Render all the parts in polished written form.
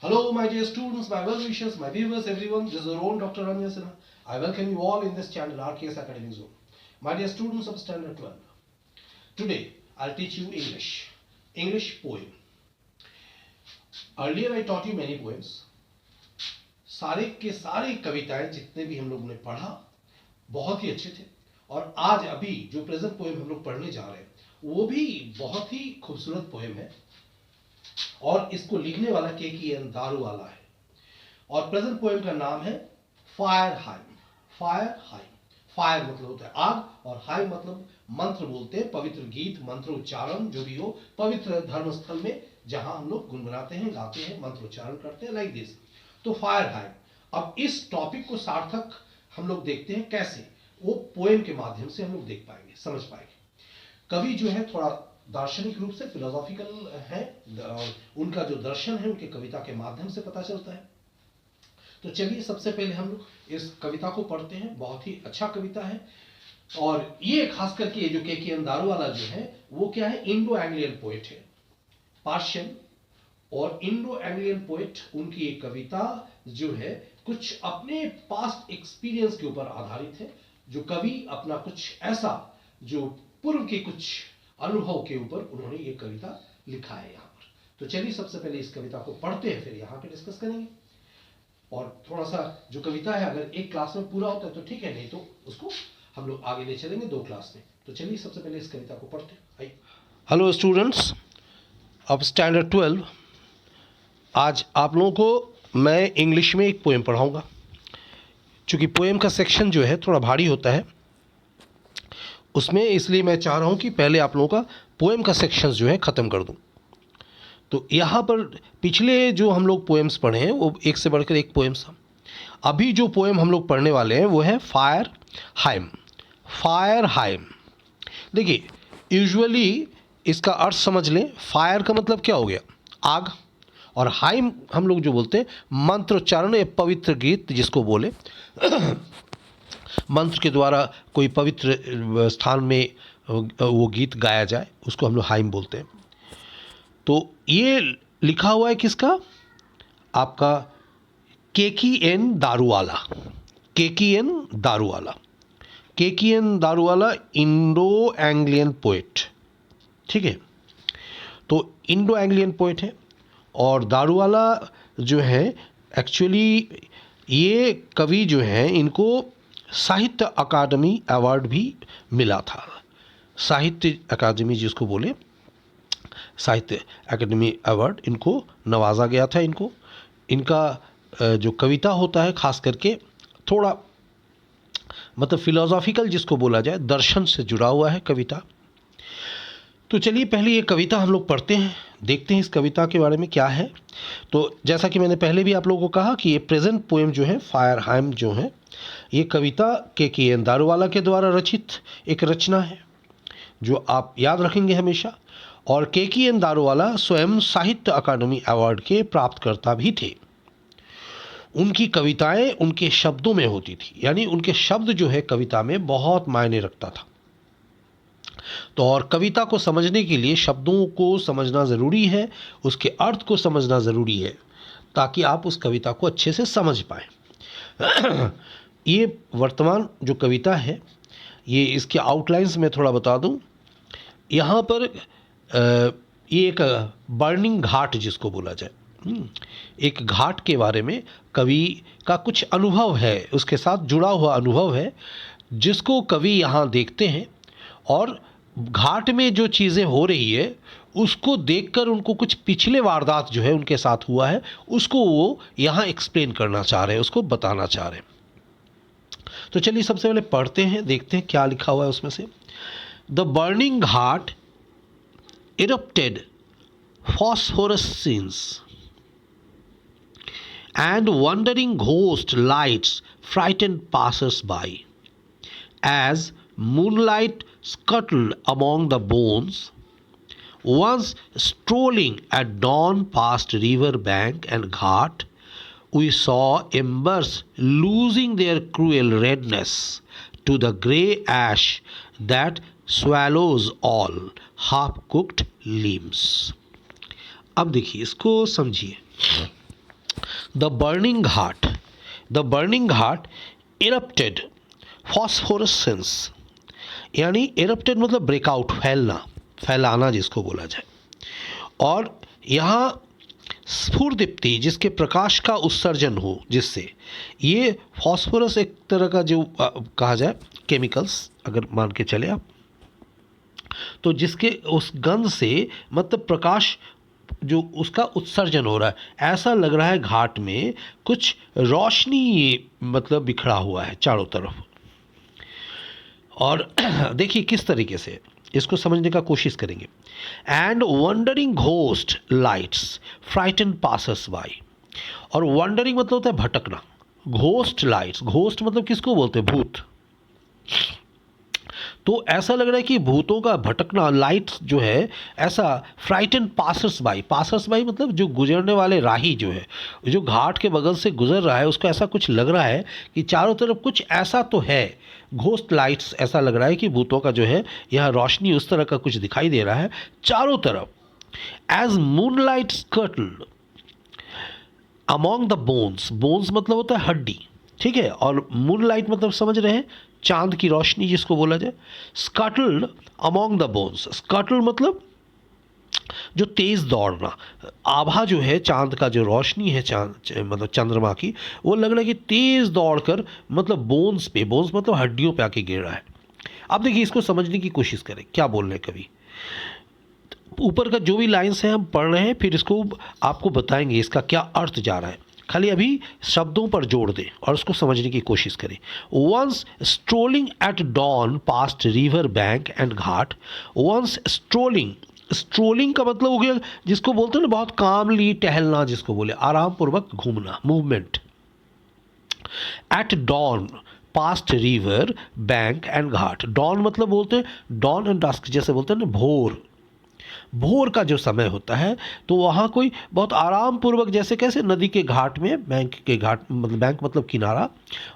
Hello, my dear students, my well wishers, my viewers, everyone. This is your own Dr. Ranya Sinha. I welcome you all in this channel, RKS Academic Zone. My dear students of Standard 12, today I'll teach you English. English poem. Earlier I taught you many poems. सारे के सारे कविताएं जितने भी हम लोगों ने पढ़ा बहुत ही अच्छे थे, और आज अभी जो प्रेजेंट पोएम हम लोग पढ़ने जा रहे हैं वो भी बहुत ही खूबसूरत पोएम है, और इसको लिखने वाला के.की.एन. दारूवाला है, और प्रेजेंट पोएम का नाम है fire hymn. Fire hymn. Fire मतलब होता है आग, और हाइम मतलब मंत्र बोलते हैं, पवित्र गीत, मंत्र उच्चारण जो भी हो, पवित्र धर्मस्थल में जहां हम लोग गुनगुनाते हैं, गाते हैं, मंत्र उच्चारण करते हैं, लाइक दिस. तो फायर हाइम. अब इस टॉपिक को सार्थक हम लोग देखते हैं कैसे, वो पोएम के माध्यम से हम लोग देख पाएंगे, समझ पाएंगे. कवि जो है थोड़ा दार्शनिक रूप से फिलोसॉफिकल है, उनका जो दर्शन है उनके कविता के माध्यम से पता चलता है. तो चलिए सबसे पहले हम लोग इस कविता को पढ़ते हैं. बहुत ही अच्छा कविता है, और ये खास करके जो के.की.एन. दारूवाला जो है वो क्या है, इंडो एंग्लियन पोएट है, पर्शियन और इंडो एंग्लियन पोएट. उनकी एक कविता जो है कुछ अपने पास्ट एक्सपीरियंस के ऊपर आधारित है, जो कवि अपना कुछ ऐसा जो पूर्व के कुछ अनुभव के ऊपर उन्होंने ये कविता लिखा है यहाँ पर. तो चलिए सबसे पहले इस कविता को पढ़ते हैं, फिर यहाँ पे डिस्कस करेंगे. और थोड़ा सा जो कविता है अगर एक क्लास में पूरा होता है तो ठीक है, नहीं तो उसको हम लोग आगे ले चलेंगे 2 क्लास में. तो चलिए सबसे पहले इस कविता को पढ़ते हैं. आइए. हेलो स्टूडेंट्स ऑफ स्टैंडर्ड 12, आज आप लोगों को मैं इंग्लिश में एक पोएम पढ़ाऊंगा. चूँकि पोएम का सेक्शन जो है थोड़ा भारी होता है उसमें, इसलिए मैं चाह रहा हूँ कि पहले आप लोगों का पोएम का सेक्शन जो है ख़त्म कर दूँ. तो यहाँ पर पिछले जो हम लोग पोएम्स पढ़े हैं वो एक से बढ़कर एक पोएम्स था. अभी जो पोएम हम लोग पढ़ने वाले हैं वो है फायर हाइम. Fire hymn. देखिए, यूजुअली इसका अर्थ समझ लें. फायर का मतलब क्या हो गया, आग, और हाइम हम लोग जो बोलते हैं मंत्रोच्चारण या पवित्र गीत जिसको बोले, मंत्र के द्वारा कोई पवित्र स्थान में वो गीत गाया जाए उसको हम लोग हाइम बोलते हैं. तो ये लिखा हुआ है किसका, आपका Keki N. Daruwalla. Keki N. Daruwalla. Keki N. Daruwalla Indo Anglian poet. ठीक है, तो इंडो एंग्लियन पोएट है, और दारूवाला जो है एक्चुअली ये कवि जो हैं इनको साहित्य अकादमी अवार्ड भी मिला था. साहित्य अकादमी जिसको बोले, साहित्य अकादमी अवार्ड इनको नवाजा गया था. इनका जो कविता होता है खास करके थोड़ा मतलब फिलोसॉफिकल जिसको बोला जाए, दर्शन से जुड़ा हुआ है कविता. तो चलिए पहले ये कविता हम लोग पढ़ते हैं, देखते हैं इस कविता के बारे में क्या है. तो जैसा कि मैंने पहले भी आप लोगों को कहा कि ये प्रेजेंट पोएम जो है फायर हाइम जो है, ये कविता के.की.एन. दारूवाला के द्वारा रचित एक रचना है जो आप याद रखेंगे हमेशा. और के.की.एन. दारूवाला स्वयं साहित्य अकादमी अवार्ड के प्राप्तकर्ता भी थे. उनकी कविताएं उनके शब्दों में होती थी, यानी उनके शब्द जो है कविता में बहुत मायने रखता था. तो और कविता को समझने के लिए शब्दों को समझना ज़रूरी है, उसके अर्थ को समझना ज़रूरी है, ताकि आप उस कविता को अच्छे से समझ पाएँ. ये वर्तमान जो कविता है, ये इसके आउटलाइंस में थोड़ा बता दूं. यहाँ पर ये एक बर्निंग घाट जिसको बोला जाए, एक घाट के बारे में कवि का कुछ अनुभव है, उसके साथ जुड़ा हुआ अनुभव है जिसको कवि यहाँ देखते हैं, और घाट में जो चीज़ें हो रही है उसको देखकर उनको कुछ पिछले वारदात जो है उनके साथ हुआ है उसको वो यहाँ एक्सप्लेन करना चाह रहे हैं, उसको बताना चाह रहे हैं. तो चलिए सबसे पहले पढ़ते हैं, देखते हैं क्या लिखा हुआ है उसमें से. The burning Ghat erupted phosphorescence and wandering ghost lights frightened passers-by. As moonlight scuttled among the bones, once strolling at dawn past river bank and ghat, we saw embers losing their cruel redness to the grey ash that swallows all half cooked limbs. अब देखिए इसको समझिए. The burning Ghat erupted phosphorescence, यानी erupted मतलब breakout, फैलाना जिसको बोला जाए। और यहाँ स्फुरदीप्ति जिसके प्रकाश का उत्सर्जन हो, जिससे ये फॉस्फोरस एक तरह का जो कहा जाए केमिकल्स अगर मान के चले आप, तो जिसके उस गंध से मतलब प्रकाश जो उसका उत्सर्जन हो रहा है, ऐसा लग रहा है घाट में कुछ रोशनी मतलब बिखरा हुआ है चारों तरफ। और देखिए किस तरीके से इसको समझने का कोशिश करेंगे। And wondering ghost lights frighten passers by, और वंडरिंग मतलब होता है भटकना, घोस्ट लाइट्स, घोस्ट मतलब किसको बोलते हैं, भूत। तो ऐसा लग रहा है कि भूतों का भटकना, लाइट्स जो है ऐसा, फ्राइटन पासर्स बाई मतलब जो गुजरने वाले राही जो है, जो घाट के बगल से गुजर रहा है, उसको ऐसा कुछ लग रहा है कि चारों तरफ कुछ ऐसा तो है, घोस्ट लाइट्स, ऐसा लग रहा है कि भूतों का जो है यह रोशनी उस तरह का कुछ दिखाई दे रहा है चारों तरफ। As moonlight scuttled among the bones मतलब होता है हड्डी, ठीक है, और मूनलाइट मतलब समझ रहे हैं चांद की रोशनी जिसको बोला जाए। स्कर्टल्ड अमॉन्ग द बोन्स, स्कर्टल्ड मतलब जो तेज़ दौड़ना, आभा जो है चांद का, जो रोशनी है चांद मतलब चंद्रमा की, वो लग रहा है कि तेज़ दौड़कर मतलब बोन्स मतलब हड्डियों पे आके गिर रहा है। अब देखिए इसको समझने की कोशिश करें क्या बोल रहे हैं कवि। ऊपर का जो भी लाइन्स हैं हम पढ़ रहे हैं, फिर इसको आपको बताएंगे इसका क्या अर्थ जा रहा है, खाली अभी शब्दों पर जोड़ दें और उसको समझने की कोशिश करें। Once strolling at dawn past river bank and ghat, once strolling का मतलब हो गया जिसको बोलते हैं ना बहुत कामली टहलना, जिसको बोले आराम पूर्वक घूमना, movement. At dawn past river bank and ghat, dawn मतलब बोलते हैं डॉन एंड डस्क, जैसे बोलते हैं ना भोर का जो समय होता है, तो वहाँ कोई बहुत आराम पूर्वक, जैसे कैसे नदी के घाट में, बैंक मतलब किनारा,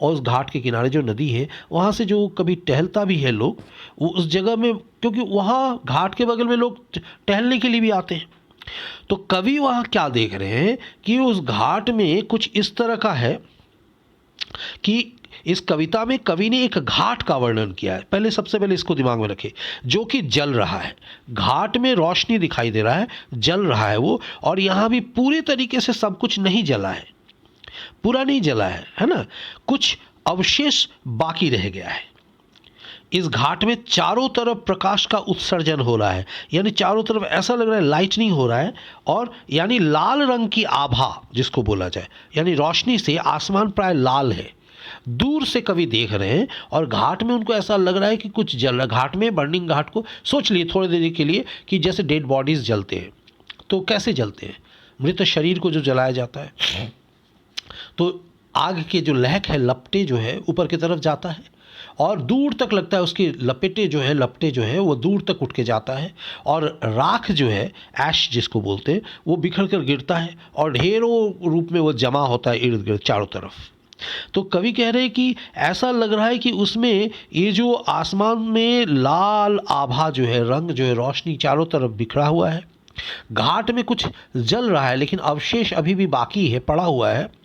और उस घाट के किनारे जो नदी है वहाँ से जो कभी टहलता भी है लोग, वो उस जगह में, क्योंकि वहाँ घाट के बगल में लोग टहलने के लिए भी आते हैं। तो कवि वहाँ क्या देख रहे हैं कि उस घाट में कुछ इस तरह का है कि इस कविता में कवि ने एक घाट का वर्णन किया है। सबसे पहले इसको दिमाग में रखें, जो कि जल रहा है, घाट में रोशनी दिखाई दे रहा है, जल रहा है वो, और यहाँ भी पूरी तरीके से सब कुछ नहीं जला है, पूरा नहीं जला है ना, कुछ अवशेष बाकी रह गया है। इस घाट में चारों तरफ प्रकाश का उत्सर्जन हो रहा है, यानी चारों तरफ ऐसा लग रहा है लाइटनिंग हो रहा है, और यानी लाल रंग की आभा जिसको बोला जाए, यानी रोशनी से आसमान प्राय लाल है, दूर से कवि देख रहे हैं, और घाट में उनको ऐसा लग रहा है कि कुछ जल रहा है। घाट में, बर्निंग घाट को सोच लिए थोड़ी देर के लिए कि जैसे डेड बॉडीज जलते हैं, तो कैसे जलते हैं, मृत शरीर को जो जलाया जाता है, तो आग के जो लहक है, लपटे जो है ऊपर की तरफ जाता है, और दूर तक लगता है उसकी लपटे जो है वो दूर तक उठ के जाता है, और राख जो है, ऐश जिसको बोलते हैं, वो बिखर कर गिरता है, और ढेरों रूप में वो जमा होता है इर्द गिर्द चारों तरफ। तो कवि कह रहे हैं कि ऐसा लग रहा है कि उसमें ये जो आसमान में लाल आभा जो है, रंग जो है, रोशनी चारों तरफ बिखरा हुआ है, घाट में कुछ जल रहा है लेकिन अवशेष अभी भी बाकी है, पड़ा हुआ है,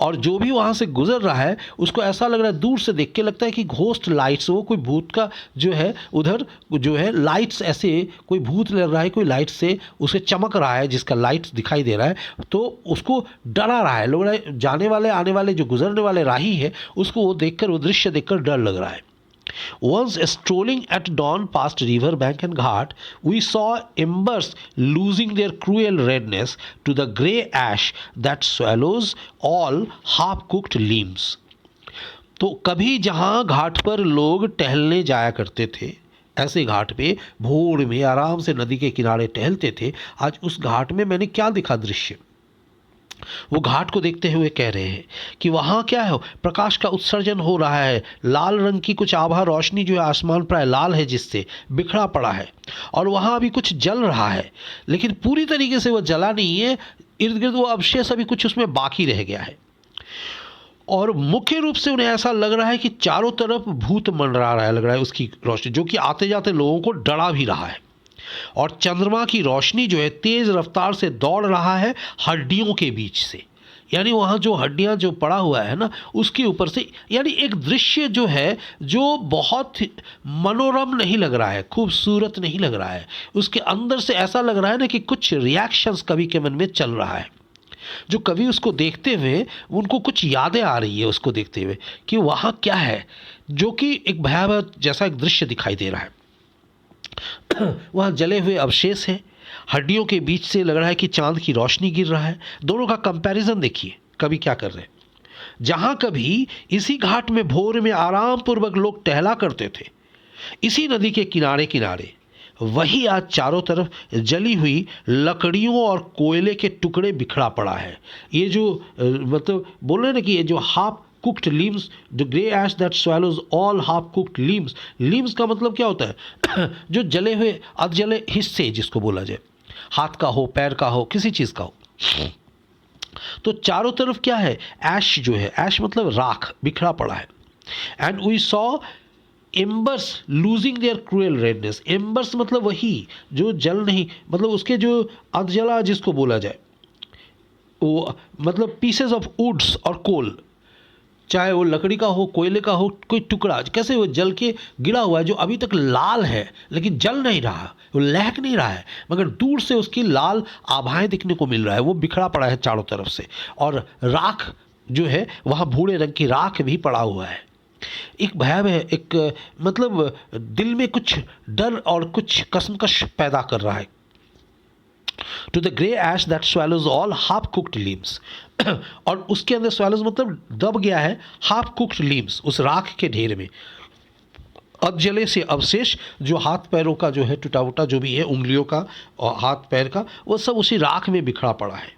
और जो भी वहाँ से गुजर रहा है उसको ऐसा लग रहा है, दूर से देख के लगता है कि घोस्ट लाइट्स, वो कोई भूत का जो है उधर जो है लाइट्स, ऐसे कोई भूत लग रहा है, कोई लाइट से उसे चमक रहा है, जिसका लाइट्स दिखाई दे रहा है, तो उसको डरा रहा है, लोग जाने वाले आने वाले जो गुजरने वाले राही है उसको वो देखकर, वो दृश्य देखकर डर लग रहा है। Once strolling at dawn past river bank and ghat, we saw embers losing their cruel redness to the grey ash that swallows all half-cooked limbs. तो कभी जहाँ घाट पर लोग टहलने जाया करते थे, ऐसे घाट पे भोर में आराम से नदी के किनारे टहलते थे, आज उस घाट में मैंने क्या दिखा दृश्य, वो घाट को देखते हुए कह रहे हैं कि वहाँ क्या है, प्रकाश का उत्सर्जन हो रहा है, लाल रंग की कुछ आभा रोशनी जो है, आसमान प्राय लाल है जिससे बिखरा पड़ा है, और वहाँ अभी कुछ जल रहा है लेकिन पूरी तरीके से वो जला नहीं है, इर्द गिर्द वो अवशेष अभी कुछ उसमें बाकी रह गया है, और मुख्य रूप से उन्हें ऐसा लग रहा है कि चारों तरफ भूत मंडरा रहा है, लग रहा है उसकी रोशनी, जो कि आते जाते लोगों को डरा भी रहा है, और चंद्रमा की रोशनी जो है तेज रफ्तार से दौड़ रहा है हड्डियों के बीच से, यानी वहाँ जो हड्डियाँ जो पड़ा हुआ है ना, उसके ऊपर से, यानी एक दृश्य जो है जो बहुत मनोरम नहीं लग रहा है, खूबसूरत नहीं लग रहा है, उसके अंदर से ऐसा लग रहा है ना कि कुछ रिएक्शंस कवि के मन में चल रहा है। जो कवि उसको देखते हुए उनको कुछ यादें आ रही है उसको देखते हुए कि वहाँ क्या है, जो कि एक भयावह जैसा एक दृश्य दिखाई दे रहा है। वहाँ जले हुए अवशेष हैं, हड्डियों के बीच से लग रहा है कि चांद की रोशनी गिर रहा है। दोनों का कंपैरिजन देखिए कवि क्या कर रहे हैं। जहाँ कभी इसी घाट में भोर में आराम पूर्वक लोग टहला करते थे, इसी नदी के किनारे किनारे, वही आज चारों तरफ जली हुई लकड़ियों और कोयले के टुकड़े बिखरा पड़ा है। ये जो मतलब बोल रहे हैं ना कि ये जो half cooked limbs, the grey ash that swallows all half cooked limbs, limbs का मतलब क्या होता है? जो जले हुए अधजले हिस्से जिसको बोला जाए, हाथ का हो, पैर का हो, किसी चीज़ का हो। तो चारों तरफ क्या है? ऐश जो है, ऐश मतलब राख, बिखरा पड़ा है। And we saw embers losing their cruel redness. Embers मतलब वही जो जल नहीं, मतलब उसके जो अधजला जिसको बोला जाए, वो मतलब पीसेस ऑफ वुड्स और कोल, चाहे वो लकड़ी का हो, कोयले का हो, कोई टुकड़ा कैसे वो जल के गिरा हुआ है, जो अभी तक लाल है लेकिन जल नहीं रहा, वो लहक नहीं रहा है, मगर दूर से उसकी लाल आभाएं दिखने को मिल रहा है। वो बिखरा पड़ा है चारों तरफ से, और राख जो है वहाँ भूरे रंग की राख भी पड़ा हुआ है। एक भयावह, एक मतलब दिल में कुछ डर और कुछ कसमकश पैदा कर रहा है। To the grey ash that swallows all half cooked limbs. और उसके अंदर swallows मतलब दब गया है हाफ कुक्ड लीम्स, उस राख के ढेर में। अधजले से अवशेष जो हाथ पैरों का जो है, टूटा फूटा जो भी है, उंगलियों का और हाथ पैर का, वो सब उसी राख में बिखरा पड़ा है।